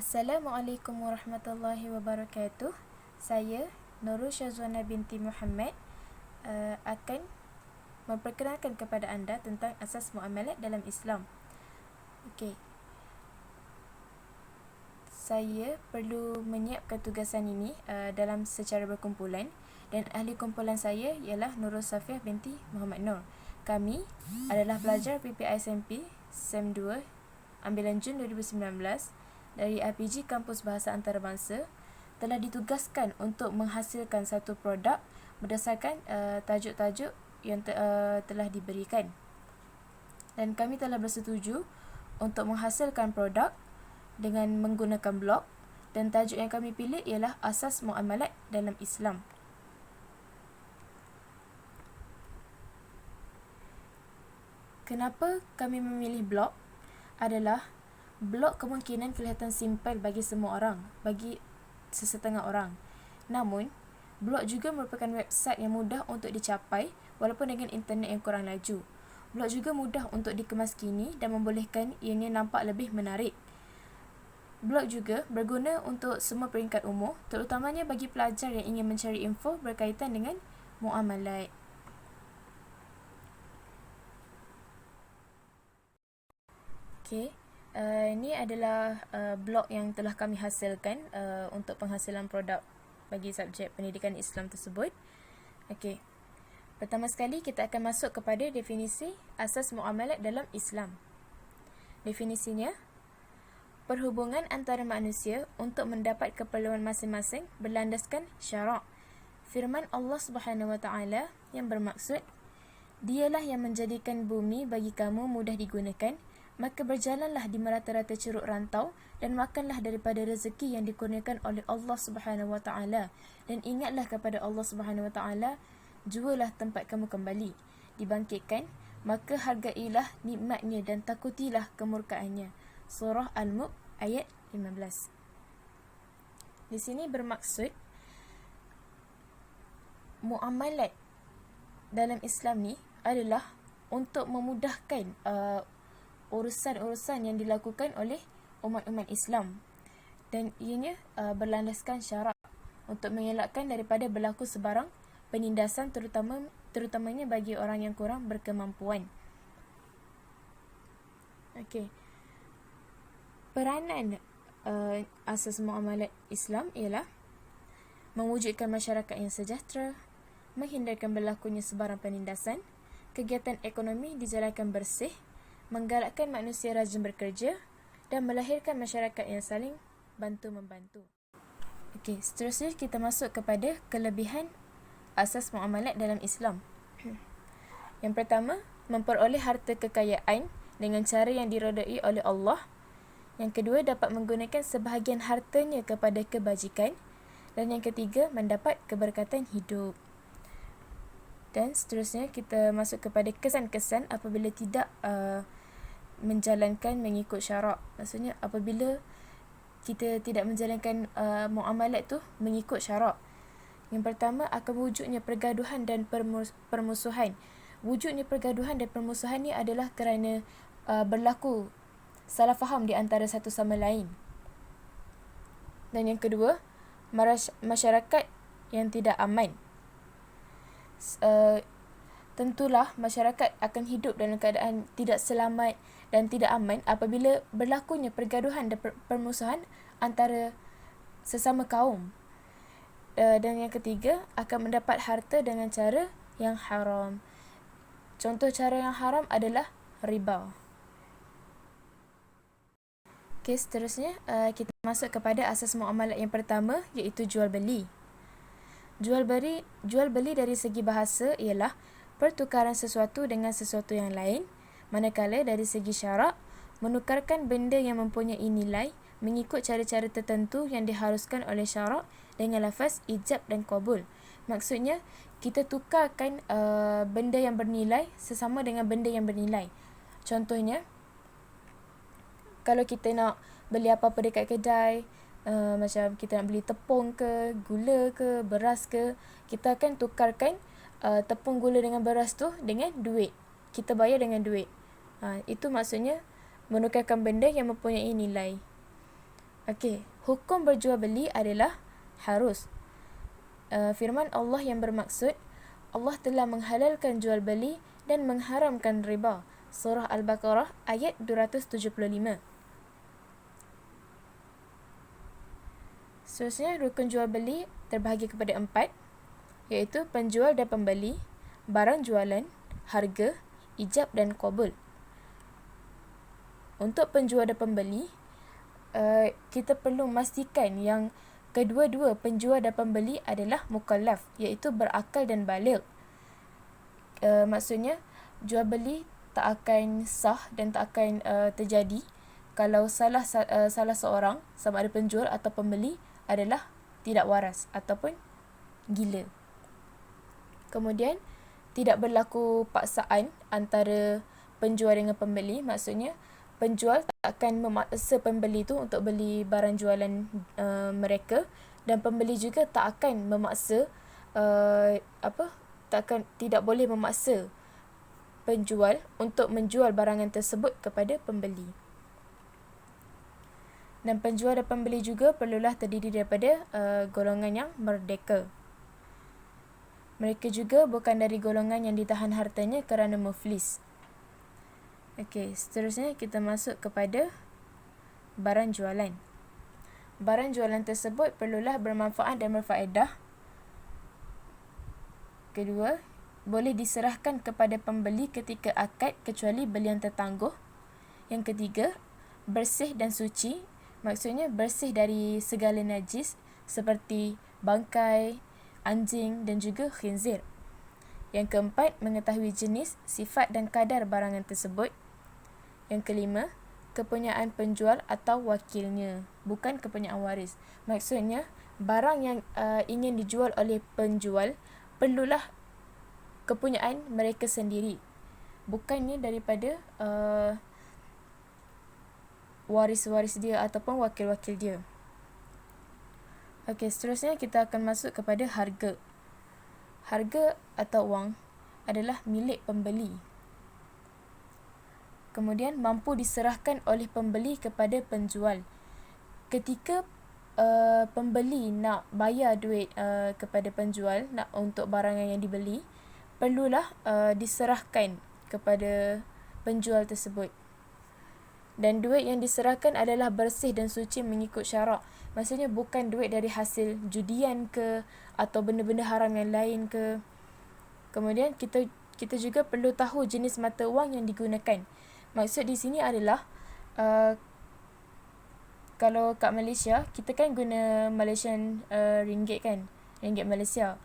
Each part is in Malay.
Assalamualaikum warahmatullahi wabarakatuh. Saya Nurul Syazwana binti Muhammad akan memperkenalkan kepada anda tentang asas muamalat dalam Islam. Okey. Saya perlu menyiapkan tugasan ini dalam secara berkumpulan, dan ahli kumpulan saya ialah Nurul Safiah binti Muhammad Nur. Kami adalah pelajar PPI SMP SEM 2 ambilan Jun 2019 dari RPG Kampus Bahasa Antarabangsa, telah ditugaskan untuk menghasilkan satu produk berdasarkan tajuk-tajuk yang telah diberikan. Dan kami telah bersetuju untuk menghasilkan produk dengan menggunakan blog, dan tajuk yang kami pilih ialah Asas Muamalat dalam Islam. Kenapa kami memilih blog? Adalah blog kemungkinan kelihatan simple bagi semua orang, bagi sesetengah orang. Namun, blog juga merupakan website yang mudah untuk dicapai walaupun dengan internet yang kurang laju. Blog juga mudah untuk dikemaskini dan membolehkan ianya nampak lebih menarik. Blog juga berguna untuk semua peringkat umur, terutamanya bagi pelajar yang ingin mencari info berkaitan dengan muamalat. Okey. Ini adalah blog yang telah kami hasilkan untuk penghasilan produk bagi subjek pendidikan Islam tersebut. Okey. Pertama sekali kita akan masuk kepada definisi asas muamalat dalam Islam. Definisinya, perhubungan antara manusia untuk mendapat keperluan masing-masing berlandaskan syarak. Firman Allah Subhanahu Wa Taala yang bermaksud, "Dialah yang menjadikan bumi bagi kamu mudah digunakan, maka berjalanlah di merata-rata ceruk rantau dan makanlah daripada rezeki yang dikurniakan oleh Allah Subhanahu Wa Taala, dan ingatlah kepada Allah Subhanahu Wa Taala, jualah tempat kamu kembali dibangkitkan, maka hargailah nikmatnya dan takutilah kemurkaannya." Surah Al-Mulk ayat 15. Di sini bermaksud muamalat dalam Islam ni adalah untuk memudahkan urusan-urusan yang dilakukan oleh umat-umat Islam, dan ianya berlandaskan syarak untuk mengelakkan daripada berlaku sebarang penindasan, terutamanya bagi orang yang kurang berkemampuan. Okey. Peranan asas muamalat Islam ialah mewujudkan masyarakat yang sejahtera, menghindarkan berlakunya sebarang penindasan, kegiatan ekonomi dijalankan bersih, menggalakkan manusia rajin bekerja, dan melahirkan masyarakat yang saling bantu-membantu. Okey, seterusnya kita masuk kepada kelebihan asas muamalat dalam Islam. Yang pertama, memperoleh harta kekayaan dengan cara yang diredai oleh Allah. Yang kedua, dapat menggunakan sebahagian hartanya kepada kebajikan. Dan yang ketiga, mendapat keberkatan hidup. Dan seterusnya kita masuk kepada kesan-kesan apabila tidak menjalankan mengikut syarak. Maksudnya apabila kita tidak menjalankan muamalat tu mengikut syarak. Yang pertama, akan wujudnya pergaduhan dan permusuhan. Wujudnya pergaduhan dan permusuhan ni adalah kerana berlaku salah faham di antara satu sama lain. Dan yang kedua, masyarakat yang tidak aman. Tentulah masyarakat akan hidup dalam keadaan tidak selamat dan tidak aman apabila berlakunya pergaduhan dan permusuhan antara sesama kaum. Dan yang ketiga, akan mendapat harta dengan cara yang haram. Contoh cara yang haram adalah riba. Okey, seterusnya kita masuk kepada asas muamalat yang pertama, iaitu jual beli. Jual beli dari segi bahasa ialah pertukaran sesuatu dengan sesuatu yang lain, manakala dari segi syarak, menukarkan benda yang mempunyai nilai mengikut cara-cara tertentu yang diharuskan oleh syarak dengan lafaz ijab dan qabul. Maksudnya, kita tukarkan benda yang bernilai sesama dengan benda yang bernilai. Contohnya, kalau kita nak beli apa-apa dekat kedai, macam kita nak beli tepung ke, gula ke, beras ke, kita akan tukarkan tepung, gula dengan beras tu dengan duit. Kita bayar dengan duit. Itu maksudnya menukarkan benda yang mempunyai nilai. Okey, hukum berjual beli adalah harus. Firman Allah yang bermaksud, Allah telah menghalalkan jual beli dan mengharamkan riba. Surah Al-Baqarah ayat 275. Seterusnya, rukun jual beli terbahagi kepada 4, iaitu penjual dan pembeli, barang jualan, harga, ijab dan qabul. Untuk penjual dan pembeli, kita perlu memastikan yang kedua-dua penjual dan pembeli adalah mukallaf, iaitu berakal dan baligh. Maksudnya, jual beli tak akan sah dan tak akan terjadi kalau salah seorang, sama ada penjual atau pembeli, adalah tidak waras ataupun gila. Kemudian, tidak berlaku paksaan antara penjual dengan pembeli. Maksudnya, penjual tak akan memaksa pembeli tu untuk beli barang jualan mereka, dan pembeli juga tak akan memaksa tidak boleh memaksa penjual untuk menjual barangan tersebut kepada pembeli. Dan penjual dan pembeli juga perlulah terdiri daripada golongan yang merdeka. Mereka juga bukan dari golongan yang ditahan hartanya kerana muflis. Okey, seterusnya kita masuk kepada barang jualan. Barang jualan tersebut perlulah bermanfaat dan berfaedah. Kedua, boleh diserahkan kepada pembeli ketika akad kecuali belian tertangguh. Yang ketiga, bersih dan suci. Maksudnya bersih dari segala najis seperti bangkai, anjing dan juga khinzir. Yang keempat, mengetahui jenis, sifat dan kadar barangan tersebut. Yang kelima, kepunyaan penjual atau wakilnya, bukan kepunyaan waris. Maksudnya, barang yang ingin dijual oleh penjual perlulah kepunyaan mereka sendiri, bukannya daripada waris-waris dia ataupun wakil-wakil dia. Okey, seterusnya kita akan masuk kepada harga. Harga atau wang adalah milik pembeli. Kemudian mampu diserahkan oleh pembeli kepada penjual. Ketika pembeli nak bayar duit kepada penjual untuk barang yang dibeli, perlulah diserahkan kepada penjual tersebut. Dan duit yang diserahkan adalah bersih dan suci mengikut syarak. Maksudnya bukan duit dari hasil judian ke atau benda-benda haram yang lain ke. Kemudian kita juga perlu tahu jenis mata wang yang digunakan. Maksud di sini adalah kalau kat Malaysia, kita kan guna Malaysian ringgit kan, ringgit Malaysia.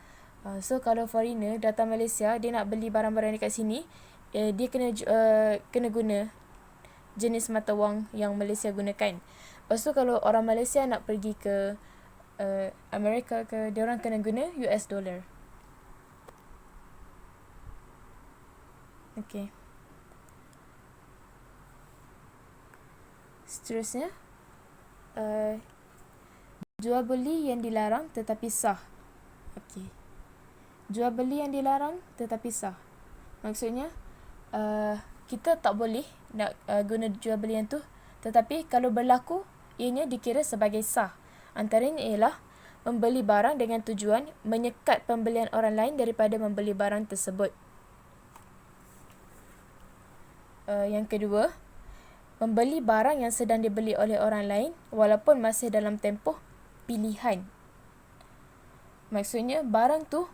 So kalau foreigner datang Malaysia, dia nak beli barang-barang dekat sini, dia kena guna jenis mata wang yang Malaysia gunakan. Lepas tu kalau orang Malaysia nak pergi ke Amerika ke, dia orang kena guna US dollar. Okey. Seterusnya, jual beli yang dilarang tetapi sah. Okey. Jual beli yang dilarang tetapi sah. Maksudnya, kita tak boleh nak guna jual beli yang tu, tetapi kalau berlaku, ianya dikira sebagai sah. Antaranya ialah membeli barang dengan tujuan menyekat pembelian orang lain daripada membeli barang tersebut. Yang kedua, membeli barang yang sedang dibeli oleh orang lain walaupun masih dalam tempoh pilihan. Maksudnya barang tu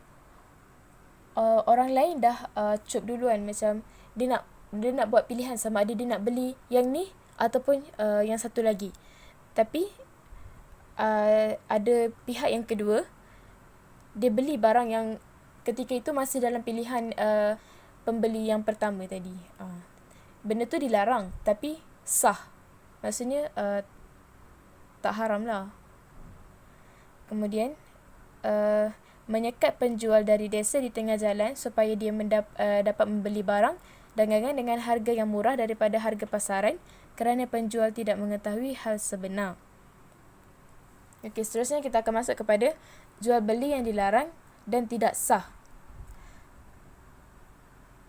orang lain dah cop duluan, macam dia nak buat pilihan sama ada dia nak beli yang ni ataupun yang satu lagi. Tapi ada pihak yang kedua, dia beli barang yang ketika itu masih dalam pilihan pembeli yang pertama tadi. Benda tu dilarang tapi sah. Maksudnya tak haram lah. Kemudian menyekat penjual dari desa di tengah jalan supaya dia dapat membeli barang dagangan dengan harga yang murah daripada harga pasaran kerana penjual tidak mengetahui hal sebenar. Okey, seterusnya kita akan masuk kepada jual beli yang dilarang dan tidak sah.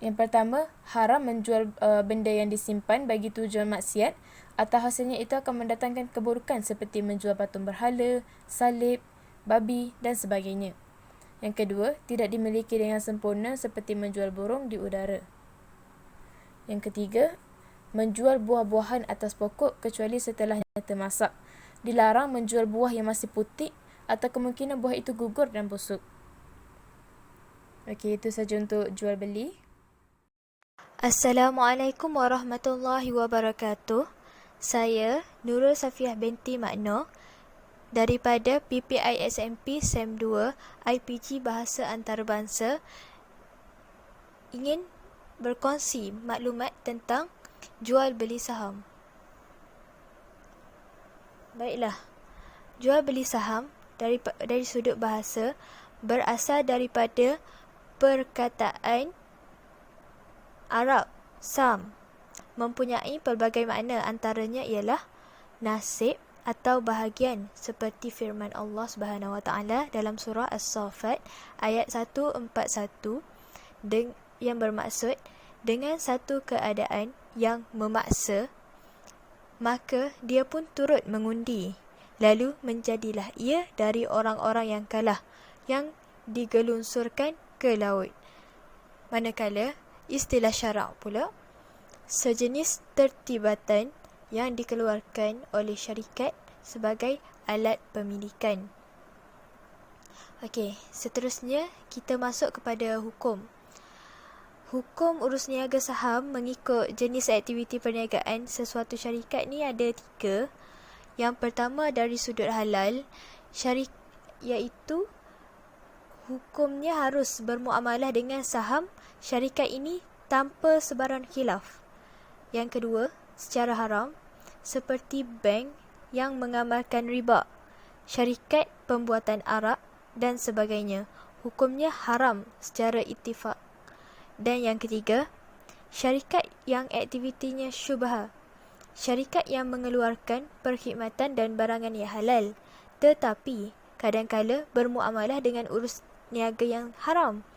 Yang pertama, haram menjual benda yang disimpan bagi tujuan maksiat atau hasilnya itu akan mendatangkan keburukan seperti menjual patung berhala, salib, babi dan sebagainya. Yang kedua, tidak dimiliki dengan sempurna seperti menjual burung di udara. Yang ketiga, menjual buah-buahan atas pokok kecuali setelah termasak. Dilarang menjual buah yang masih putih atau kemungkinan buah itu gugur dan busuk. Okey, itu saja untuk jual beli. Assalamualaikum warahmatullahi wabarakatuh. Saya Nurul Safiah binti Makno daripada PPISMP SEM 2 IPG Bahasa Antarabangsa ingin berkongsi maklumat tentang jual beli saham. Baiklah, jual beli saham dari sudut bahasa berasal daripada perkataan Arab sam, mempunyai pelbagai makna, antaranya ialah nasib atau bahagian, seperti firman Allah Subhanahu Wa Taala dalam surah As-Saffat ayat 141 yang bermaksud dengan satu keadaan yang memaksa, maka dia pun turut mengundi, lalu menjadilah ia dari orang-orang yang kalah, yang digelunsurkan ke laut. Manakala istilah syarak pula sejenis tertibatan yang dikeluarkan oleh syarikat sebagai alat pemilikan. Okey, seterusnya kita masuk kepada hukum. Hukum urus niaga saham mengikut jenis aktiviti perniagaan sesuatu syarikat ni ada 3. Yang pertama dari sudut halal, iaitu hukumnya harus bermuamalah dengan saham syarikat ini tanpa sebarang khilaf. Yang kedua, secara haram, seperti bank yang mengamalkan riba, syarikat pembuatan arak dan sebagainya. Hukumnya haram secara ittifaq. Dan yang ketiga, syarikat yang aktivitinya syubha, syarikat yang mengeluarkan perkhidmatan dan barangan yang halal, tetapi kadangkala bermuamalah dengan urus niaga yang haram,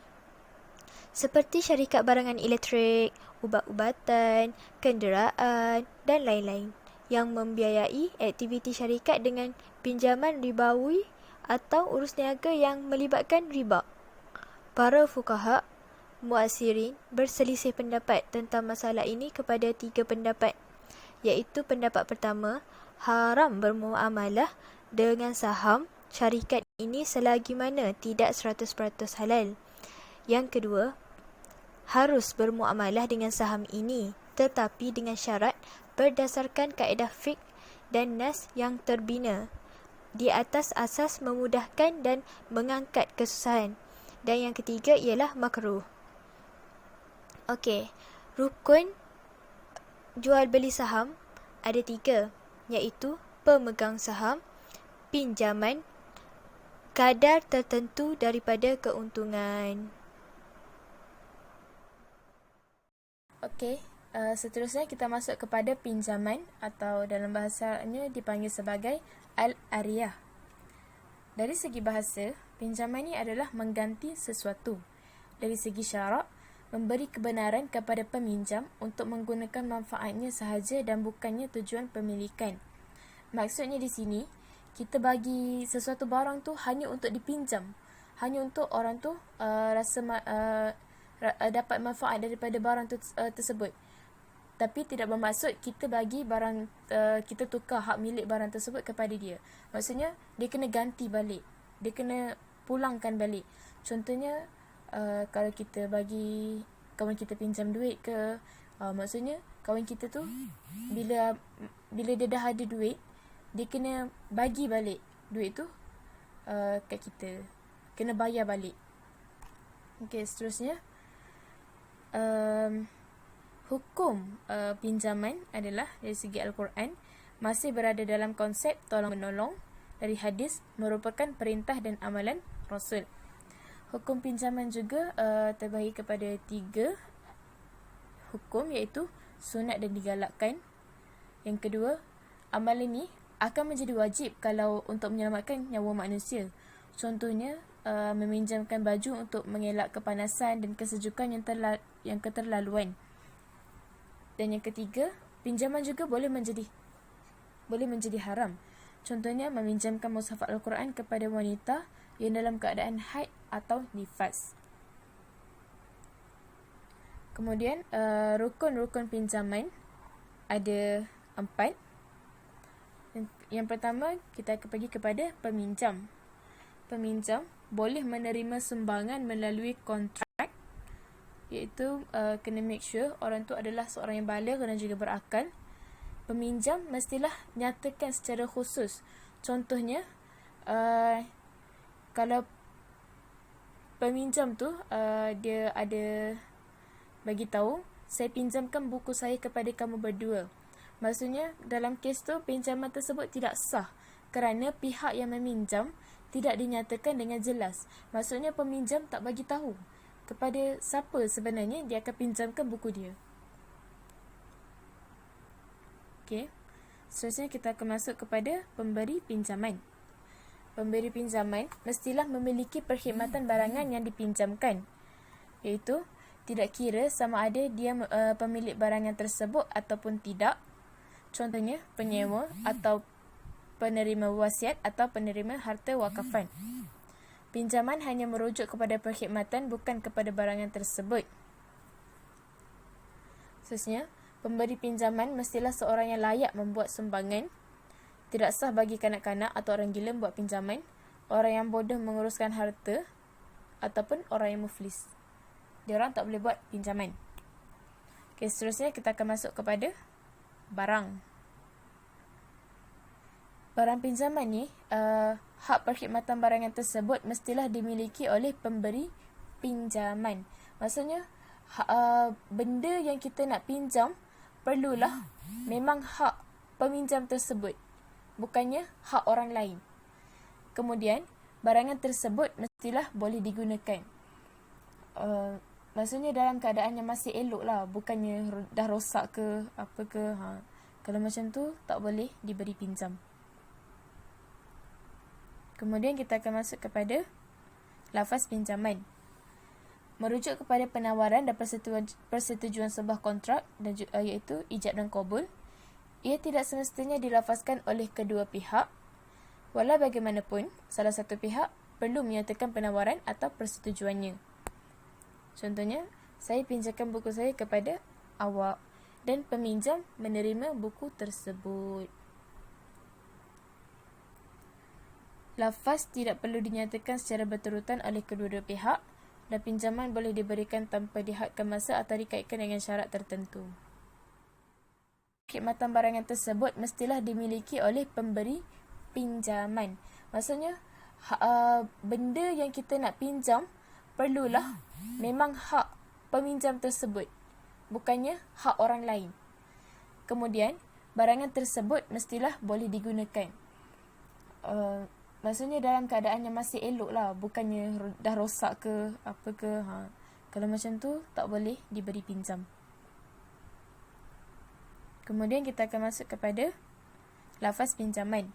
seperti syarikat barangan elektrik, ubat-ubatan, kenderaan dan lain-lain, yang membiayai aktiviti syarikat dengan pinjaman ribawi atau urus niaga yang melibatkan riba. Para fuqaha mu'asirin berselisih pendapat tentang masalah ini kepada 3 pendapat, iaitu pendapat pertama, haram bermuamalah dengan saham syarikat ini selagi mana tidak 100% halal. Yang kedua, harus bermuamalah dengan saham ini, tetapi dengan syarat berdasarkan kaedah fiqh dan nas yang terbina di atas asas memudahkan dan mengangkat kesusahan. Dan yang ketiga ialah makruh. Okey, rukun jual beli saham ada 3, iaitu pemegang saham, pinjaman, kadar tertentu daripada keuntungan. Okey, seterusnya kita masuk kepada pinjaman atau dalam bahasanya dipanggil sebagai al-ariyah. Dari segi bahasa, pinjaman ini adalah mengganti sesuatu. Dari segi syarak, memberi kebenaran kepada peminjam untuk menggunakan manfaatnya sahaja dan bukannya tujuan pemilikan. Maksudnya di sini, kita bagi sesuatu barang tu hanya untuk dipinjam, hanya untuk orang tu dapat manfaat daripada barang tersebut. Tapi tidak bermaksud kita bagi barang, kita tukar hak milik barang tersebut kepada dia. Maksudnya dia kena ganti balik, dia kena pulangkan balik. Contohnya kalau kita bagi kawan kita pinjam duit ke, maksudnya kawan kita tu bila dia dah ada duit, dia kena bagi balik duit tu kat kita, kena bayar balik. Okey, seterusnya hukum pinjaman adalah dari segi Al-Quran masih berada dalam konsep tolong-menolong. Dari hadis merupakan perintah dan amalan Rasul. Hukum pinjaman juga terbahagi kepada 3 hukum, iaitu sunat dan digalakkan. Yang kedua, amalan ini akan menjadi wajib kalau untuk menyelamatkan nyawa manusia. Contohnya meminjamkan baju untuk mengelak kepanasan dan kesejukan yang keterlaluan. Dan yang ketiga, pinjaman juga boleh menjadi boleh menjadi haram. Contohnya, meminjamkan mushaf Al-Quran kepada wanita yang dalam keadaan haid atau nifas. Kemudian, rukun-rukun pinjaman ada 4. Yang pertama, kita akan pergi kepada peminjam. Peminjam boleh menerima sumbangan melalui kontrak, iaitu kena make sure orang tu adalah seorang yang baligh dan juga berakal. Peminjam mestilah nyatakan secara khusus. Contohnya, kalau peminjam tu dia ada bagi tahu, saya pinjamkan buku saya kepada kamu berdua. Maksudnya dalam kes tu pinjaman tersebut tidak sah kerana pihak yang meminjam tidak dinyatakan dengan jelas. Maksudnya peminjam tak bagi tahu kepada siapa sebenarnya dia akan pinjamkan buku dia. Okey. Seterusnya kita akan masuk kepada pemberi pinjaman. Pemberi pinjaman mestilah memiliki perkhidmatan barangan yang dipinjamkan, iaitu tidak kira sama ada dia pemilik barangan tersebut ataupun tidak. Contohnya, penyewa atau penerima wasiat atau penerima harta wakafan. Pinjaman hanya merujuk kepada perkhidmatan, bukan kepada barangan tersebut. Seterusnya, pemberi pinjaman mestilah seorang yang layak membuat sumbangan. Tidak sah bagi kanak-kanak atau orang gila membuat pinjaman, orang yang bodoh menguruskan harta, ataupun orang yang muflis. Diorang tak boleh buat pinjaman. Okay, seterusnya kita akan masuk kepada barang. Barang pinjaman ni, hak perkhidmatan barangan tersebut mestilah dimiliki oleh pemberi pinjaman. Maksudnya, benda yang kita nak pinjam perlulah memang hak peminjam tersebut, bukannya hak orang lain. Kemudian, barangan tersebut mestilah boleh digunakan. Maksudnya dalam keadaan yang masih elok lah, bukannya dah rosak ke apa ke. Kalau macam tu tak boleh diberi pinjam. Kemudian kita akan masuk kepada lafaz pinjaman. Merujuk kepada penawaran dan persetujuan sebuah kontrak, dan iaitu ijab dan qabul. Ia tidak semestinya dilafazkan oleh kedua pihak. Walau bagaimanapun, salah satu pihak perlu menyatakan penawaran atau persetujuannya. Contohnya, saya pinjamkan buku saya kepada awak dan peminjam menerima buku tersebut. Lafaz tidak perlu dinyatakan secara berterutan oleh kedua-dua pihak, dan pinjaman boleh diberikan tanpa dihadkan masa atau dikaitkan dengan syarat tertentu. Perkhidmatan barangan tersebut mestilah dimiliki oleh pemberi pinjaman. Maksudnya, benda yang kita nak pinjam perlulah memang hak peminjam tersebut, bukannya hak orang lain. Kemudian, barangan tersebut mestilah boleh digunakan. Maksudnya dalam keadaan yang masih elok lah, bukannya dah rosak ke apa ke. Kalau macam tu tak boleh diberi pinjam. Kemudian kita akan masuk kepada lafaz pinjaman.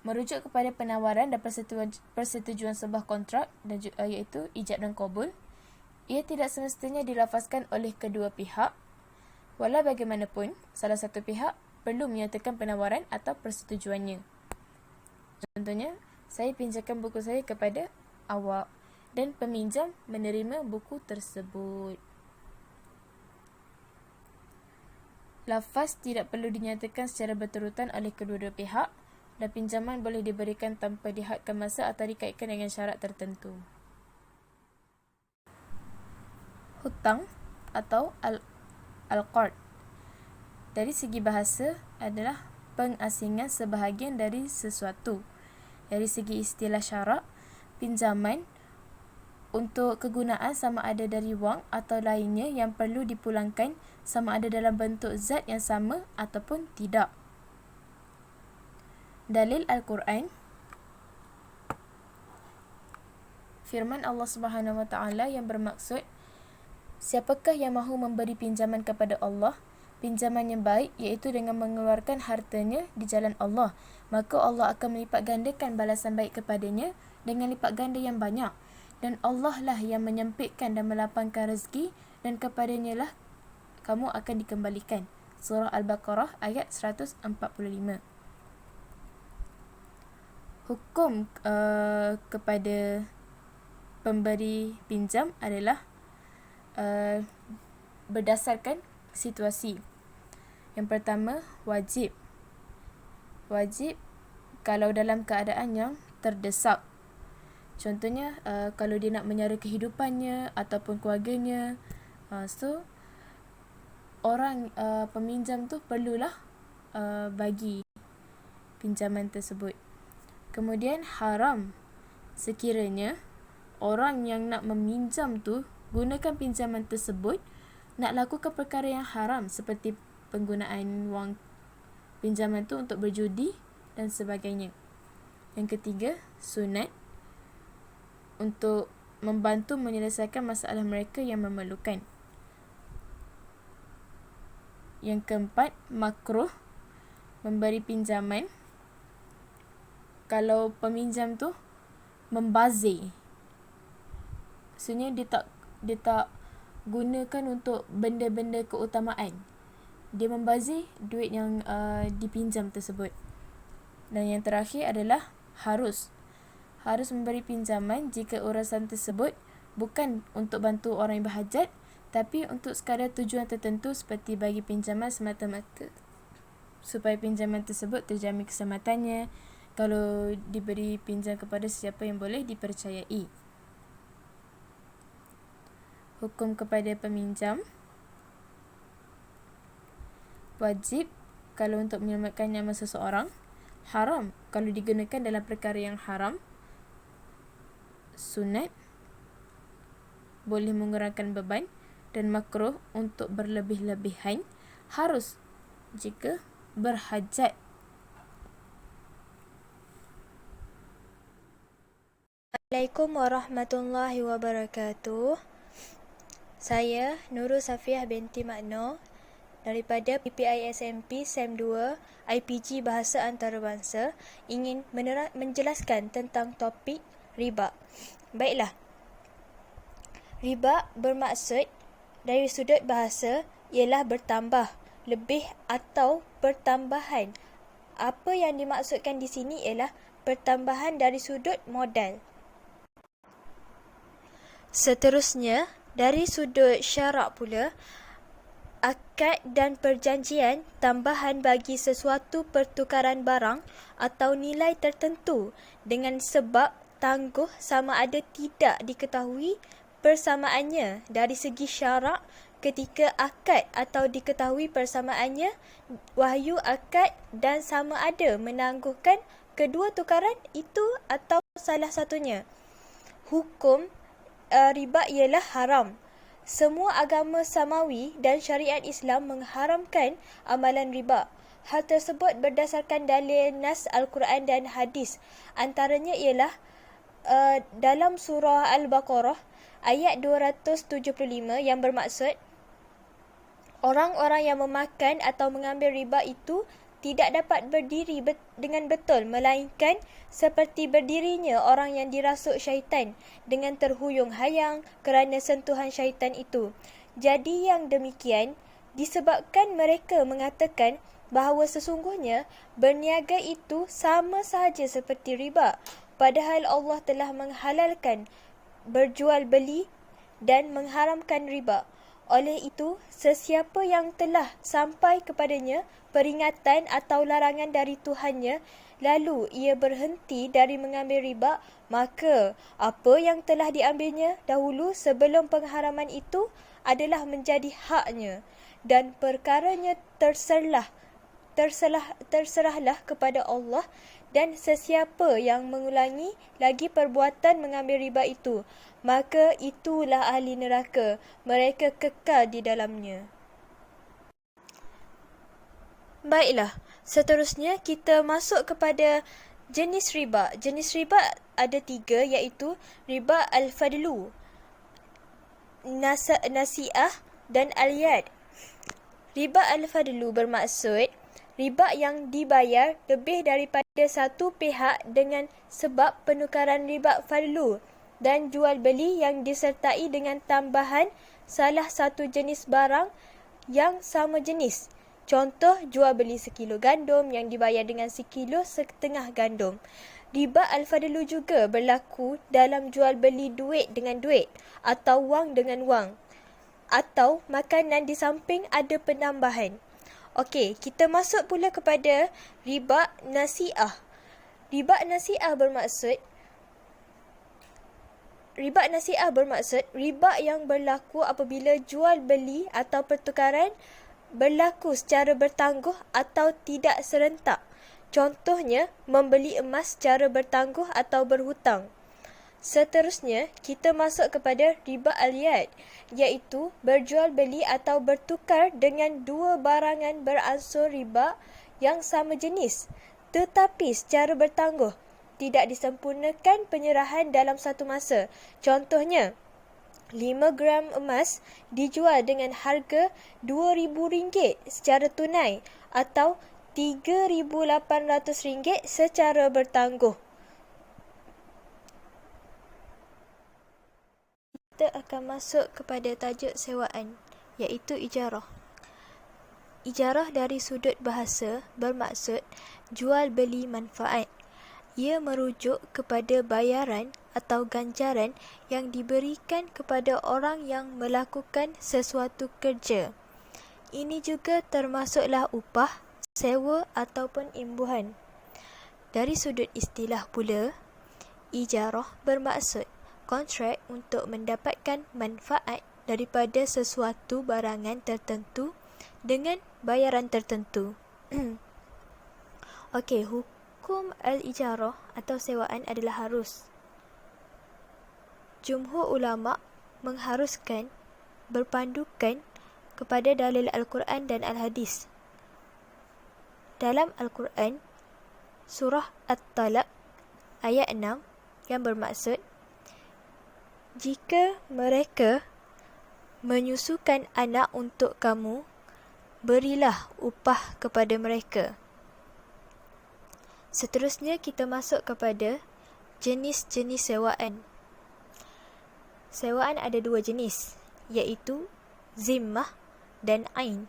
Merujuk kepada penawaran dan persetujuan sebuah kontrak, dan iaitu ijab dan qabul. Ia tidak semestinya dilafazkan oleh kedua pihak. Walau bagaimanapun, salah satu pihak perlu menyatakan penawaran atau persetujuannya. Contohnya, saya pinjamkan buku saya kepada awak dan peminjam menerima buku tersebut. Lafaz tidak perlu dinyatakan secara berterutan oleh kedua-dua pihak, dan pinjaman boleh diberikan tanpa dihadkan masa atau dikaitkan dengan syarat tertentu. Hutang atau al-qard dari segi bahasa adalah pengasingan sebahagian dari sesuatu. Dari segi istilah syarak, pinjaman untuk kegunaan sama ada dari wang atau lainnya yang perlu dipulangkan sama ada dalam bentuk zat yang sama ataupun tidak. Dalil Al-Quran, firman Allah Subhanahu Wa Taala yang bermaksud, siapakah yang mahu memberi pinjaman kepada Allah, pinjaman yang baik, iaitu dengan mengeluarkan hartanya di jalan Allah, maka Allah akan melipat gandakan balasan baik kepadanya dengan lipat ganda yang banyak. Dan Allah lah yang menyempitkan dan melapangkan rezeki, dan kepadanya lah kamu akan dikembalikan. Surah Al-Baqarah ayat 145. Hukum kepada pemberi pinjam adalah berdasarkan situasi. Yang pertama, wajib. Wajib kalau dalam keadaan yang terdesak. Contohnya, kalau dia nak menyara kehidupannya ataupun keluarganya, so orang peminjam tu perlulah bagi pinjaman tersebut. Kemudian haram sekiranya orang yang nak meminjam tu gunakan pinjaman tersebut nak lakukan perkara yang haram seperti penggunaan wang pinjaman tu untuk berjudi dan sebagainya. Yang ketiga, sunat untuk membantu menyelesaikan masalah mereka yang memerlukan. Yang keempat, makruh memberi pinjaman kalau peminjam tu membazir. Maksudnya dia tak gunakan untuk benda-benda keutamaan. Dia membazir duit yang dipinjam tersebut. Dan yang terakhir adalah harus memberi pinjaman jika urasan tersebut bukan untuk bantu orang yang berhajat, tapi untuk sekadar tujuan tertentu seperti bagi pinjaman semata-mata supaya pinjaman tersebut terjamin keselamatannya kalau diberi pinjam kepada sesiapa yang boleh dipercayai. Hukum kepada peminjam, wajib kalau untuk menyelamatkan nyawa seseorang, haram kalau digunakan dalam perkara yang haram, sunat boleh mengurangkan beban, dan makruh untuk berlebih-lebihan, harus jika berhajat. Assalamualaikum warahmatullahi wabarakatuh. Saya Nurul Safiah binti Makno daripada PPI SMP SEM 2 IPG Bahasa Antarabangsa ingin menjelaskan tentang topik riba. Baiklah. Riba bermaksud dari sudut bahasa ialah bertambah, lebih atau pertambahan. Apa yang dimaksudkan di sini ialah pertambahan dari sudut modal. Seterusnya, dari sudut syarak pula, akad dan perjanjian tambahan bagi sesuatu pertukaran barang atau nilai tertentu dengan sebab tangguh sama ada tidak diketahui persamaannya dari segi syarak ketika akad atau diketahui persamaannya wahyu akad dan sama ada menangguhkan kedua tukaran itu atau salah satunya. Hukum riba ialah haram. Semua agama samawi dan syariat Islam mengharamkan amalan riba. Hal tersebut berdasarkan dalil nas Al-Quran dan hadis. Antaranya ialah dalam surah Al-Baqarah ayat 275 yang bermaksud orang-orang yang memakan atau mengambil riba itu tidak dapat berdiri dengan betul melainkan seperti berdirinya orang yang dirasuk syaitan dengan terhuyung hayang kerana sentuhan syaitan itu. Jadi yang demikian disebabkan mereka mengatakan bahawa sesungguhnya berniaga itu sama sahaja seperti riba, padahal Allah telah menghalalkan berjual beli dan mengharamkan riba. Oleh itu, sesiapa yang telah sampai kepadanya peringatan atau larangan dari Tuhannya, lalu ia berhenti dari mengambil riba, maka apa yang telah diambilnya dahulu sebelum pengharaman itu adalah menjadi haknya, dan perkaranya terserahlah kepada Allah. Dan sesiapa yang mengulangi lagi perbuatan mengambil riba itu, maka itulah ahli neraka, mereka kekal di dalamnya. Baiklah, seterusnya kita masuk kepada jenis riba. Jenis riba ada 3, iaitu riba al-fadlu, nasi'ah dan al-yad. Riba al-fadlu bermaksud riba yang dibayar lebih daripada satu pihak dengan sebab penukaran riba fadlu dan jual beli yang disertai dengan tambahan salah satu jenis barang yang sama jenis. Contoh, jual beli sekilo gandum yang dibayar dengan sekilo setengah gandum. Riba al-fadlu juga berlaku dalam jual beli duit dengan duit atau wang dengan wang atau makanan di samping ada penambahan. Okey, kita masuk pula kepada riba nasi'ah. Riba nasi'ah bermaksud riba yang berlaku apabila jual beli atau pertukaran berlaku secara bertangguh atau tidak serentak. Contohnya, membeli emas secara bertangguh atau berhutang. Seterusnya, kita masuk kepada riba al-yad, iaitu berjual beli atau bertukar dengan dua barangan beransur riba yang sama jenis, tetapi secara bertangguh. Tidak disempurnakan penyerahan dalam satu masa. Contohnya, 5 gram emas dijual dengan harga RM2,000 secara tunai atau RM3,800 secara bertangguh. Kita akan masuk kepada tajuk sewaan, iaitu ijarah. Ijarah dari sudut bahasa bermaksud jual beli manfaat. Ia merujuk kepada bayaran atau ganjaran yang diberikan kepada orang yang melakukan sesuatu kerja. Ini juga termasuklah upah, sewa ataupun imbuhan. Dari sudut istilah pula, ijarah bermaksud kontrak untuk mendapatkan manfaat daripada sesuatu barangan tertentu dengan bayaran tertentu. Okey, hukum al-ijarah atau sewaan adalah harus. Jumhur ulama mengharuskan berpandukan kepada dalil Al-Quran dan Al-Hadis. Dalam Al-Quran, surah At-Talaq ayat 6 yang bermaksud, jika mereka menyusukan anak untuk kamu, berilah upah kepada mereka. Seterusnya kita masuk kepada jenis-jenis sewaan. Sewaan ada dua jenis, iaitu zimmah dan ain.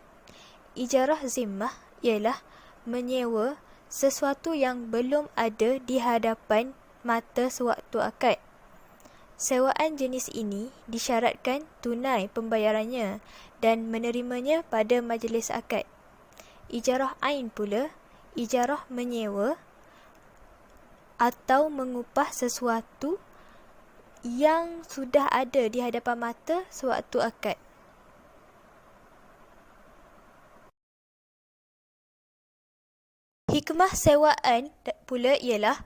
Ijarah zimmah ialah menyewa sesuatu yang belum ada di hadapan mata sewaktu akad. Sewaan jenis ini disyaratkan tunai pembayarannya dan menerimanya pada majlis akad. Ijarah ain pula, ijarah menyewa atau mengupah sesuatu yang sudah ada di hadapan mata sewaktu akad. Hikmah sewaan pula ialah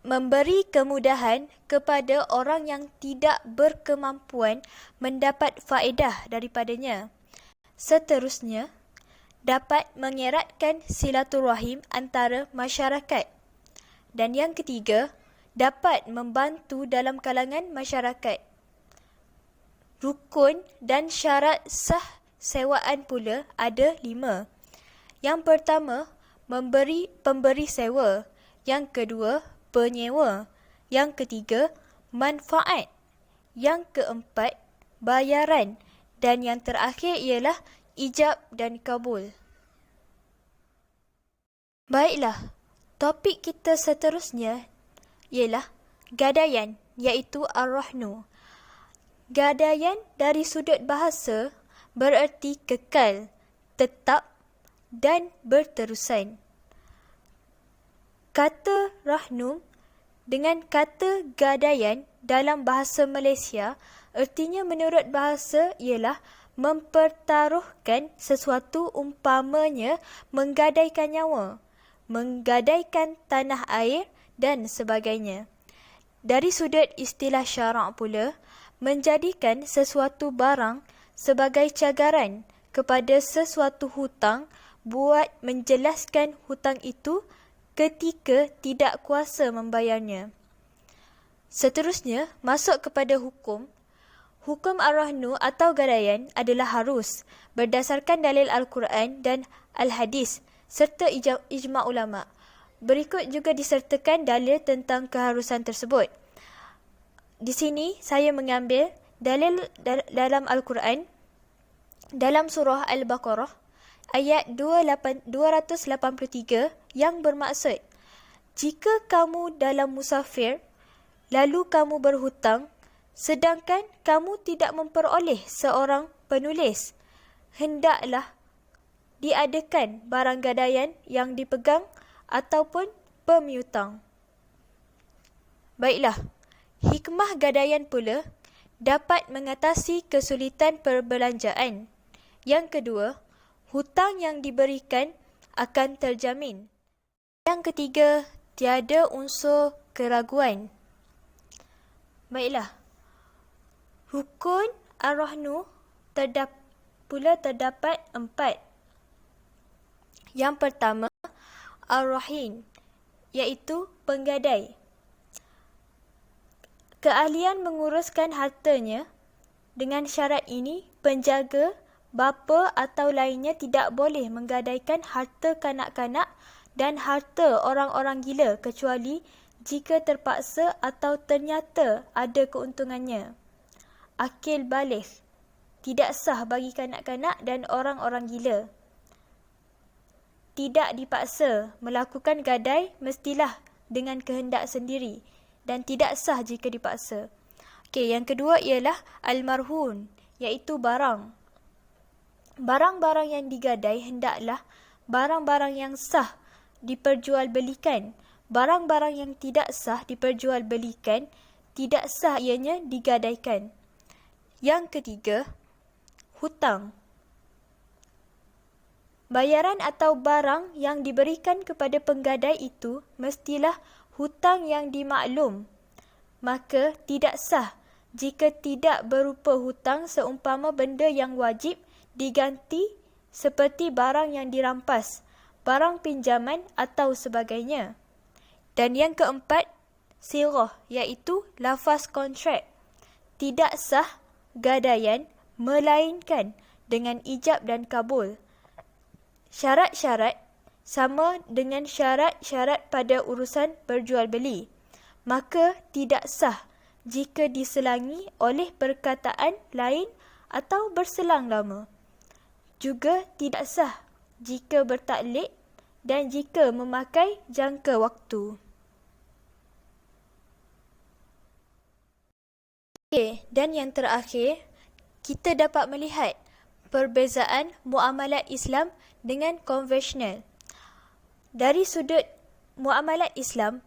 memberi kemudahan kepada orang yang tidak berkemampuan mendapat faedah daripadanya. Seterusnya, dapat mengeratkan silaturahim antara masyarakat. Dan yang ketiga, dapat membantu dalam kalangan masyarakat. Rukun dan syarat sah sewaan pula ada 5. Yang pertama, pemberi sewa. Yang kedua, penyewa. Yang ketiga, manfaat. Yang keempat, bayaran. Dan yang terakhir ialah ijab dan kabul. Baiklah, topik kita seterusnya ialah gadaian, iaitu ar-rahnu. Gadaian dari sudut bahasa bererti kekal, tetap dan berterusan. Kata rahnu dengan kata gadaian dalam bahasa Malaysia ertinya menurut bahasa ialah mempertaruhkan sesuatu, umpamanya menggadaikan nyawa, menggadaikan tanah air dan sebagainya. Dari sudut istilah syarak pula, menjadikan sesuatu barang sebagai cagaran kepada sesuatu hutang buat menjelaskan hutang itu ketika tidak kuasa membayarnya. Seterusnya, masuk kepada hukum. Hukum ar-rahnu atau gadaian adalah harus berdasarkan dalil Al-Quran dan Al-Hadis serta ijma' ulama'. Berikut juga disertakan dalil tentang keharusan tersebut. Di sini saya mengambil dalil dalam Al-Quran dalam surah Al-Baqarah ayat 283 yang bermaksud, jika kamu dalam musafir, lalu kamu berhutang, sedangkan kamu tidak memperoleh seorang penulis, hendaklah diadakan barang gadaian yang dipegang ataupun pemiutang. Baiklah, hikmah gadaian pula dapat mengatasi kesulitan perbelanjaan. Yang kedua, hutang yang diberikan akan terjamin. Yang ketiga, tiada unsur keraguan. Baiklah, rukun ar-rahnu terdapat 4. Yang pertama, ar-rahin, iaitu penggadai. Keahlian menguruskan hartanya. Dengan syarat ini, penjaga, bapa atau lainnya tidak boleh menggadaikan harta kanak-kanak dan harta orang-orang gila kecuali jika terpaksa atau ternyata ada keuntungannya. Akil baligh, tidak sah bagi kanak-kanak dan orang-orang gila. Tidak dipaksa melakukan gadai, mestilah dengan kehendak sendiri dan tidak sah jika dipaksa. Okey, yang kedua ialah al-marhun, iaitu barang. Barang-barang yang digadai hendaklah barang-barang yang sah diperjualbelikan. Barang-barang yang tidak sah diperjualbelikan, tidak sah ianya digadaikan. Yang ketiga, hutang. Bayaran atau barang yang diberikan kepada penggadai itu mestilah hutang yang dimaklum. Maka tidak sah jika tidak berupa hutang seumpama benda yang wajib diganti seperti barang yang dirampas, barang pinjaman atau sebagainya. Dan yang keempat, sirah, iaitu lafaz kontrak. Tidak sah gadaian melainkan dengan ijab dan kabul. Syarat-syarat sama dengan syarat-syarat pada urusan berjual beli. Maka tidak sah jika diselangi oleh perkataan lain atau berselang lama. Juga tidak sah jika bertaklid dan jika memakai jangka waktu. Okey, dan yang terakhir, kita dapat melihat perbezaan muamalat Islam dengan konvensional. Dari sudut muamalat Islam,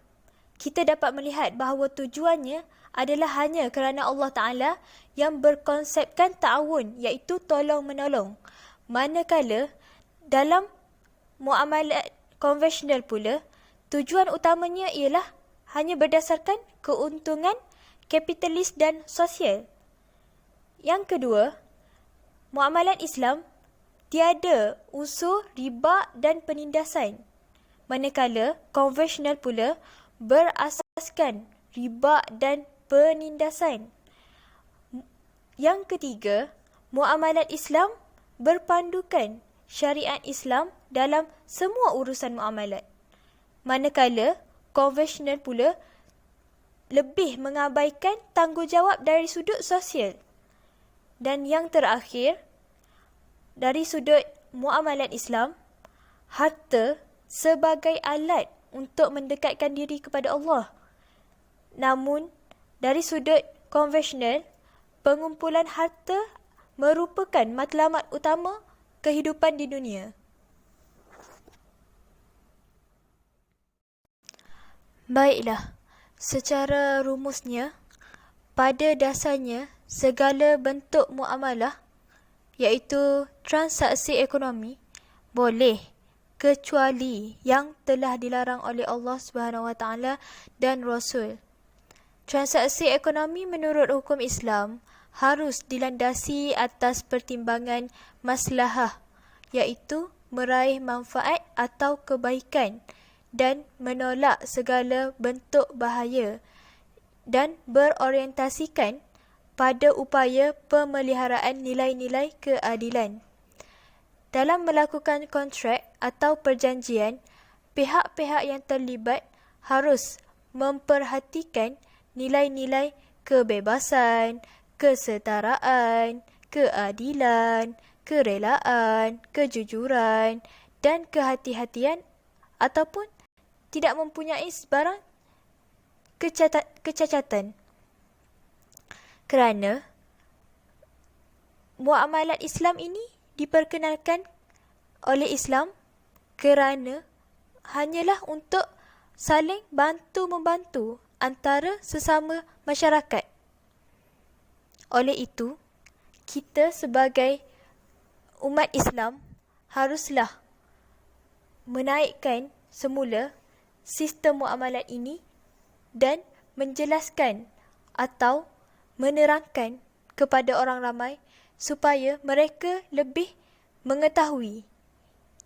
kita dapat melihat bahawa tujuannya adalah hanya kerana Allah Ta'ala yang berkonsepkan ta'awun, iaitu tolong-menolong. Manakala dalam muamalat konvensional pula, tujuan utamanya ialah hanya berdasarkan keuntungan kapitalis dan sosial. Yang kedua, muamalat Islam tiada unsur riba dan penindasan. Manakala konvensional pula berasaskan riba dan penindasan. Yang ketiga, muamalat Islam berpandukan syariat Islam dalam semua urusan muamalat. Manakala konvensional pula lebih mengabaikan tanggungjawab dari sudut sosial. Dan yang terakhir, dari sudut muamalat Islam, harta sebagai alat untuk mendekatkan diri kepada Allah. Namun, dari sudut konvensional, pengumpulan harta merupakan matlamat utama kehidupan di dunia. Baiklah, secara rumusnya, pada dasarnya segala bentuk muamalah, iaitu transaksi ekonomi, boleh kecuali yang telah dilarang oleh Allah SWT dan Rasul. Transaksi ekonomi menurut hukum Islam harus dilandasi atas pertimbangan maslahah, iaitu meraih manfaat atau kebaikan dan menolak segala bentuk bahaya dan berorientasikan pada upaya pemeliharaan nilai-nilai keadilan. Dalam melakukan kontrak atau perjanjian, pihak-pihak yang terlibat harus memperhatikan nilai-nilai kebebasan, kesetaraan, keadilan, kerelaan, kejujuran dan kehati-hatian ataupun tidak mempunyai sebarang kecacatan. Kerana muamalat Islam ini diperkenalkan oleh Islam kerana hanyalah untuk saling bantu-membantu antara sesama masyarakat. Oleh itu, kita sebagai umat Islam haruslah menaikkan semula sistem muamalat ini dan menjelaskan atau menerangkan kepada orang ramai supaya mereka lebih mengetahui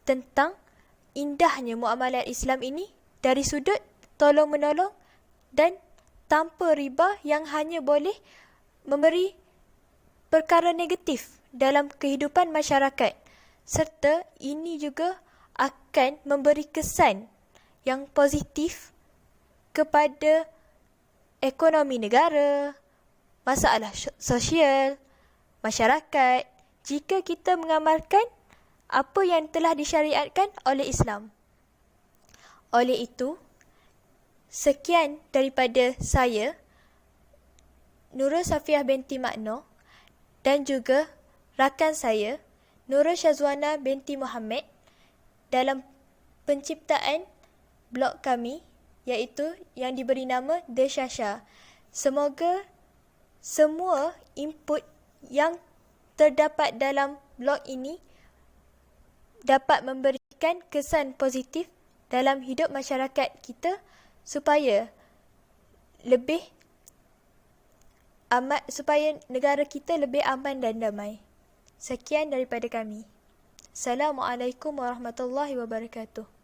tentang indahnya muamalat Islam ini dari sudut tolong-menolong dan tanpa riba yang hanya boleh memberi perkara negatif dalam kehidupan masyarakat, serta ini juga akan memberi kesan yang positif kepada ekonomi negara, masalah sosial, masyarakat jika kita mengamalkan apa yang telah disyariatkan oleh Islam. Oleh itu, sekian daripada saya, Nurul Safiah binti Makno, dan juga rakan saya, Nurul Syazwana binti Muhammad, dalam penciptaan blog kami, iaitu yang diberi nama The Shasha. Semoga semua input yang terdapat dalam blog ini dapat memberikan kesan positif dalam hidup masyarakat kita supaya negara kita lebih aman dan damai. Sekian daripada kami. Assalamualaikum warahmatullahi wabarakatuh.